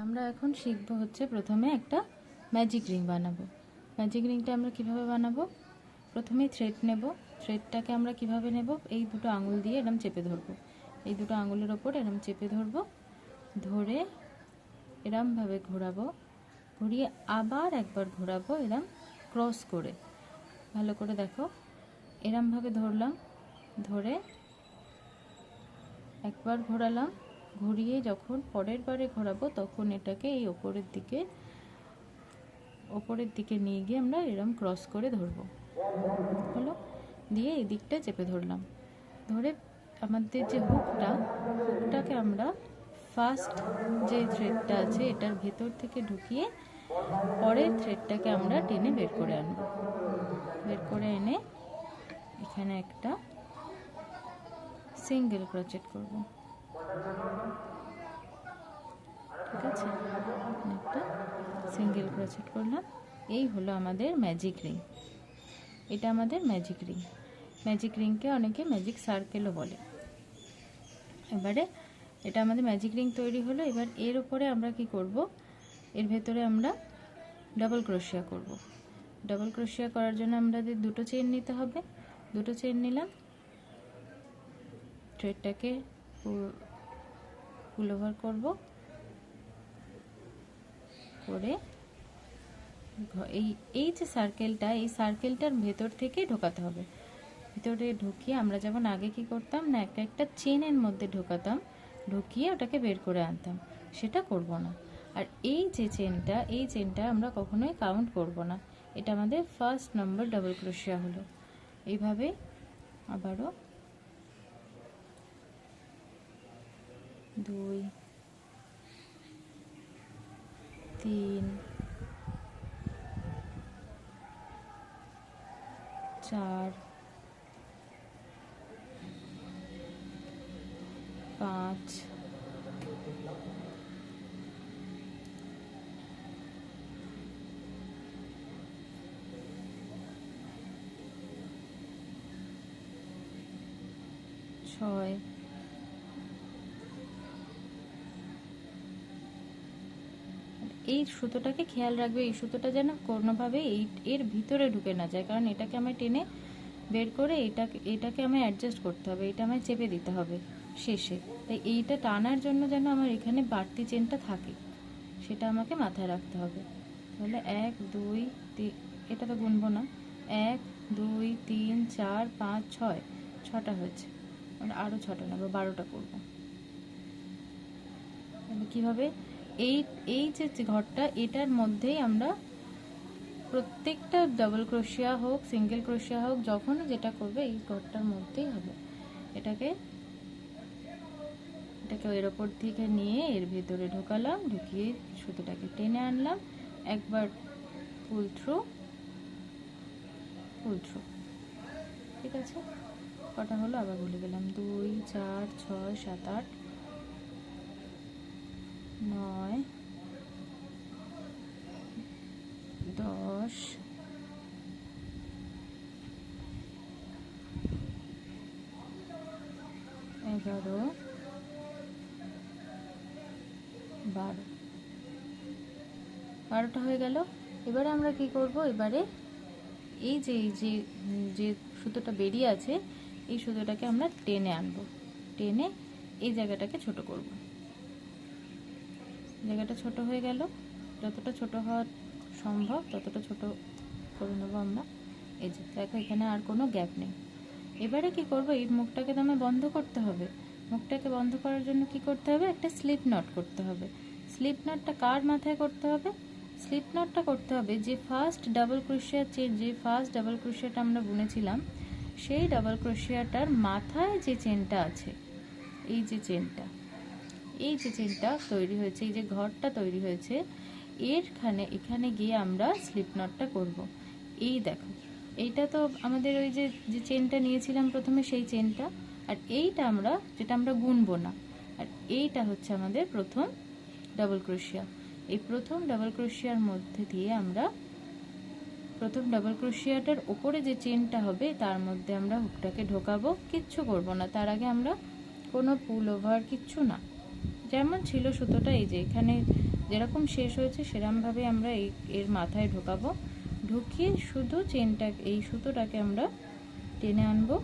আমরা এখন শিখব হচ্ছে প্রথমে একটা ম্যাজিক রিং বানাবো। ম্যাজিক রিংটা আমরা কিভাবে বানাবো, প্রথমেই থ্রেড নেব। থ্রেডটাকে আমরা কিভাবে নেব, এই দুটো আঙুল দিয়ে এরম চেপে ধরবো, এই দুটো আঙুলের ওপর এরম চেপে ধরবো, ধরে এরমভাবে ঘোরাবো, ঘুরিয়ে আবার একবার ঘোরাবো এরম ক্রস করে। ভালো করে দেখো, এরমভাবে ধরলাম, ধরে একবার ঘোরালাম, ঘুরিয়ে যখন পরের বারে ঘোরাবো তখন এটাকে এই ওপরের দিকে নিয়ে গিয়ে আমরা এরম ক্রস করে ধরবো। হলো, দিয়ে এই দিকটা চেপে ধরলাম, ধরে আমাদের যে হুকটাকে আমরা ফার্স্ট যে থ্রেডটা আছে এটার ভেতর থেকে ঢুকিয়ে পরের থ্রেডটাকে আমরা টেনে বের করে আনবো। বের করে এনে এখানে একটা সিঙ্গেল ক্রোচেট করব। ঠিক আছে, একটা সিঙ্গেল ক্রোচেট করলাম। এই হলো আমাদের ম্যাজিক রিং। এটা আমাদের ম্যাজিক রিং। ম্যাজিক রিংকে অনেকে ম্যাজিক সার্কেলও বলে। এবারে এটা আমাদের ম্যাজিক রিং তৈরি হলো। এবার এর উপরে আমরা কি করব, এর ভেতরে আমরা ডাবল ক্রোশিয়া করব। ডাবল ক্রোশিয়া করার জন্য আমাদের দুটো চেইন নিতে হবে। দুটো চেইন নিলাম, থ্রেডটাকে পুল ওভার করব, করে এই যে সার্কেলটা, এই সার্কেলটার ভেতর থেকে ঢোকাতে হবে। ভিতরে ঢুকিয়ে আমরা যেমন আগে কি করতাম না, একটা একটা চেনের মধ্যে ঢোকাতাম, ঢুকিয়ে ওটাকে বের করে আনতাম, সেটা করব না। আর এই যে চেনটা, এই চেনটা আমরা কখনোই কাউন্ট করব না। এটা আমাদের ফার্স্ট নম্বর ডাবল ক্রোশিয়া হলো। এইভাবে আবারও 2 3 4 5 6 এই সুতোটাকে খেয়াল রাখবে, এই সুতোটা যেন কোনোভাবে এর ভিতরে ঢুকে না যায়, কারণ এটাকে আমায় টেনে বের করে এটাকে আমায় অ্যাডজাস্ট করতে হবে, এটা আমায় চেপে দিতে হবে শেষে। তাই এইটা টানার জন্য যেন আমার এখানে বাড়তি চেনটা থাকে, সেটা আমাকে মাথায় রাখতে হবে। তাহলে 1 2 3, এটা তো গুনবো না, 1 2 3 4 5 6, 6টা হয়েছে। আরও 6টা নেবো, 12টা করবো। তাহলে কীভাবে, এই যে ঘরটা, এটার মধ্যেই আমরা প্রত্যেকটা ডাবল ক্রোশিয়া হোক সিঙ্গেল ক্রোশিয়া হোক যখন যেটা করবে এই ঘরটার মধ্যেই হবে। এটাকে এর ওপর থেকে নিয়ে এর ভেতরে ঢোকালাম, ঢুকিয়ে সুতোটাকে টেনে আনলাম, একবার পুল থ্রু। ঠিক আছে, কটা হলো আবার বলে গেলাম, 2 4 6 7 8 9 10 11 12, 12টা হয়ে গেল। এবারে আমরা কি করব, এবারে এই যে সুতোটা বেরিয়ে আছে এই সুতোটাকে আমরা টেনে আনবো, টেনে এই জায়গাটাকে ছোট করব। জায়গাটা ছোট হয়ে গেল, যতটা ছোট হওয়া সম্ভব ততটা ছোট করে নেবো আমরা। এই যে দেখো, এখানে আর কোনো গ্যাপ নেই। এবারে কি করব, এই মুখটাকে তো আমায় বন্ধ করতে হবে। মুখটাকে বন্ধ করার জন্য কি করতে হবে, একটা স্লিপ নট করতে হবে। স্লিপ নটটা কার মাথায় করতে হবে, স্লিপ নটটা করতে হবে যে ফার্স্ট ডাবল ক্রোশিয়ার চেন, যে ফার্স্ট ডাবল ক্রোশিয়াটা আমরা বুনেছিলাম সেই ডাবল ক্রোশিয়াটার মাথায় যে চেনটা আছে, এই যে চেনটা তৈরি হয়েছে, এই যে ঘরটা তৈরি হয়েছে, এখানে গিয়ে আমরা স্লিপ নটটা করব। এই দেখো, এইটা তো আমাদের ওই যে চেনটা নিয়েছিলাম প্রথমে সেই চেনটা, আর এইটা যেটা আমরা গুনবো না, আর এইটা হচ্ছে আমাদের প্রথম ডাবল ক্রোশিয়া। এই প্রথম ডাবল ক্রোশিয়ার মধ্যে দিয়ে আমরা প্রথম ডাবল ক্রোশিয়াটার ওপরে যে চেনটা হবে তার মধ্যে আমরা হুকটাকে ঢোকাবো, কিচ্ছু করব না। তার আগে আমরা কোনো পুল ওভার কিচ্ছু না, যেমন ছিল সুতোটা, এই যে এখানে যেরকম শেষ হয়েছে সেরকমভাবে আমরা এর মাথায় ঢোকাবো, ঢুকিয়ে শুধু চেনটা, এই সুতোটাকে আমরা টেনে আনবো,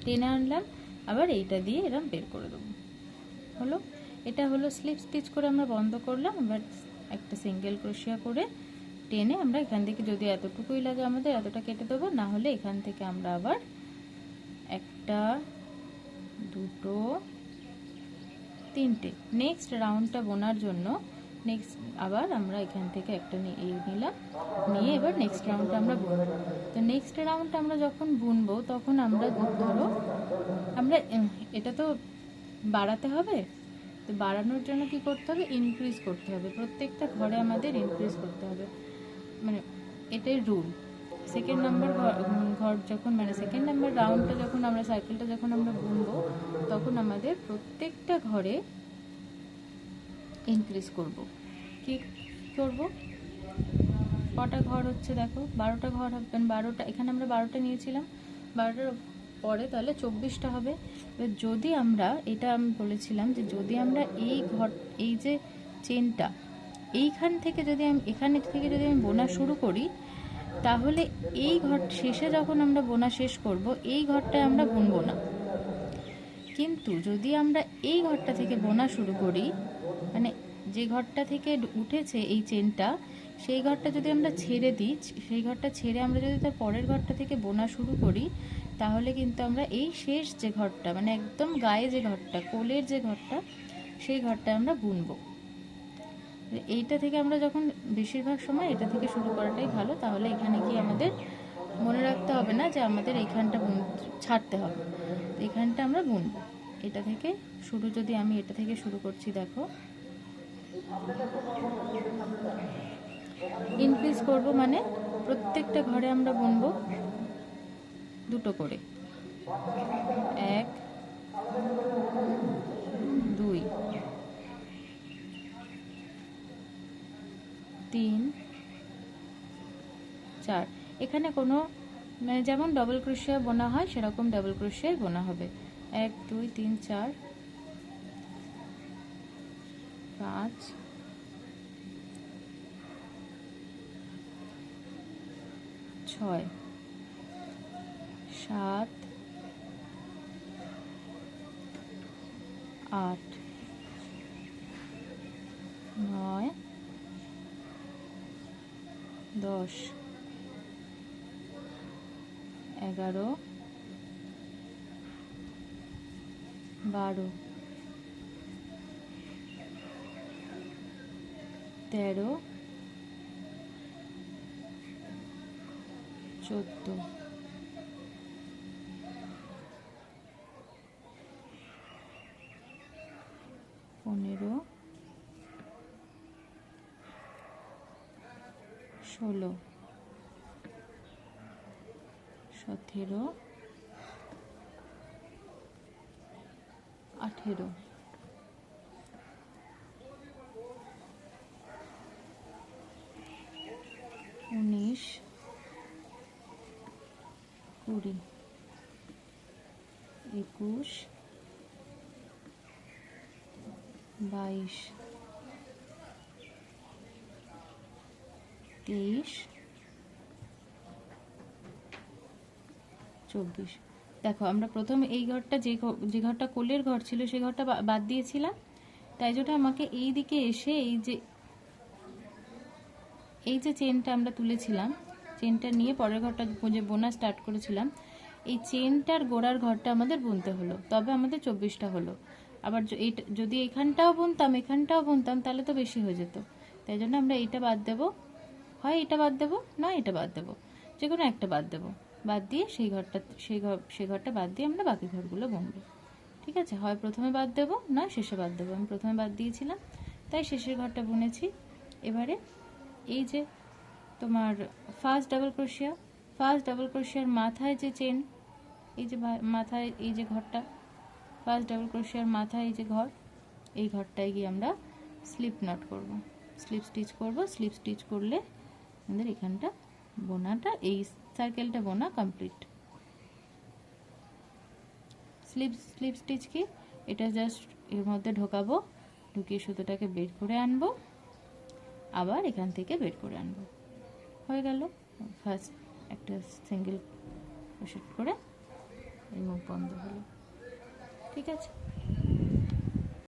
টেনে আনলাম, আবার এইটা দিয়ে এরম বের করে দেবো। হলো, এটা হলো স্লিপ স্টিচ করে আমরা বন্ধ করলাম। এবার একটা সিঙ্গেল ক্রোশিয়া করে টেনে আমরা এখান থেকে, যদি এতটুকুই লাগে আমাদের এতটা কেটে দেবো, না হলে এখান থেকে আমরা আবার একটা, দুটো, তিনটে, নেক্সট রাউন্ডটা বোনার জন্য নেক্সট আবার আমরা এখান থেকে একটা নিলাম, নিয়ে এবার নেক্সট রাউন্ডটা আমরা বুনবো। তো নেক্সট রাউন্ডটা আমরা যখন বুনবো তখন আমরা ধরো আমরা এটা তো বাড়াতে হবে, তো বাড়ানোর জন্য কি করতে হবে, ইনক্রিজ করতে হবে, প্রত্যেকটা ঘরে আমাদের ইনক্রিজ করতে হবে, মানে এটাই রুল। সেকেন্ড নাম্বার ঘর যখন, মানে সেকেন্ড নাম্বার রাউন্ডটা যখন আমরা, সার্কেলটা যখন আমরা বুনবো, তখন আমাদের প্রত্যেকটা ঘরে ইনক্রিজ করব। কি করব, কটা ঘর হচ্ছে দেখো, 12টা ঘর হবে, 12টা, এখানে আমরা 12টা নিয়েছিলাম, 12টার পরে তাহলে 24টা হবে। এবার যদি আমরা, এটা আমি বলেছিলাম যে যদি আমরা এই ঘর, এই যে চেনটা এইখান থেকে যদি আমি, এখানে থেকে যদি আমি বোনা শুরু করি, তাহলে এই ঘর শেষে যখন আমরা বোনা শেষ করব, এই ঘরটায় আমরা বুনবো না। কিন্তু যদি আমরা এই ঘরটা থেকে বোনা শুরু করি, মানে যে ঘরটা থেকে উঠেছে এই চেনটা, সেই ঘরটা যদি আমরা ছেড়ে দিই, সেই ঘরটা ছেড়ে আমরা যদি তার পরের ঘরটা থেকে বোনা শুরু করি, তাহলে কিন্তু আমরা এই শেষ যে ঘরটা, মানে একদম গায়ে যে ঘরটা, কোলের যে ঘরটা, সেই ঘরটা আমরা বুনবো। এইটা থেকে আমরা যখন, বেশিরভাগ সময় এটা থেকে শুরু করাটাই ভালো, তাহলে এখানে কি আমাদের মনে রাখতে হবে না যে আমাদের এইখানটা ছাড়তে হবে, এখানটা আমরা বুনবো। এটা থেকে শুরু, যদি আমি এটা থেকে শুরু করছি, দেখো ইনক্রিজ করব, মানে প্রত্যেকটা ঘরে আমরা বুনবো দুটো করে, 1, 2, 3, 4। এখানে কোনো, মানে যেমন ডবল ক্রোশিয়া বোনা হয় সেরকম ডবল ক্রোশিয়াই বোনা হবে। 1, 2, 3, 4, 5, 6, 7, 8, 9, 10, 11, 12, 13, 14, 15, 16, 17, 18, 19, 20, 21, 22, 23, 24। দেখো আমরা প্রথমে এই ঘরটা, যে ঘরটা কোলের ঘর ছিল সেই ঘরটা বাদ দিয়েছিলাম, তাই জন্য আমাকে এই দিকে এসে এই যে চেনটা আমরা তুলেছিলাম, চেনটা নিয়ে পরের ঘরটা যে বোনা স্টার্ট করেছিলাম, এই চেনটার গোড়ার ঘরটা আমাদের বুনতে হলো, তবে আমাদের 24টা হলো। আবার যদি এখানটাও বুনতাম তাহলে তো বেশি হয়ে যেত, তাই জন্য আমরা এইটা বাদ দেবো, হয় এটা বাদ দেবো, না এটা বাদ দেবো, যে কোনো একটা বাদ দেবো, বাদ দিয়ে সেই ঘরটা বাদ দিয়ে আমরা বাকি ঘরগুলো বুনবো। ঠিক আছে, হয় প্রথমে বাদ দেবো, না শেষে বাদ দেবো। আমি প্রথমে বাদ দিয়েছিলাম তাই শেষের ঘরটা বুনেছি। এবারে এই যে তোমার ফার্স্ট ডাবল ক্রোশিয়ার মাথায় যে চেন, এই যে মাথায় এই যে ঘরটা, ফার্স্ট ডাবল ক্রোশিয়ার মাথায় এই যে ঘর, এই ঘরটায় গিয়ে আমরা স্লিপ নট করব, স্লিপ স্টিচ করব। স্লিপ স্টিচ করলে আমাদের এখানটা বোনাটা, এই সার্কেলটা বোনা কমপ্লিট। স্লিপ স্টিচ কি, এটা জাস্ট এর মধ্যে ঢোকাবো, ঢুকিয়ে সুতোটাকে বের করে আনবো, আবার এখান থেকে বের করে আনবো। হয়ে গেল ফার্স্ট একটা সিঙ্গেল ক্রোশেট করে এই মুখ বন্ধ হলো। ঠিক আছে।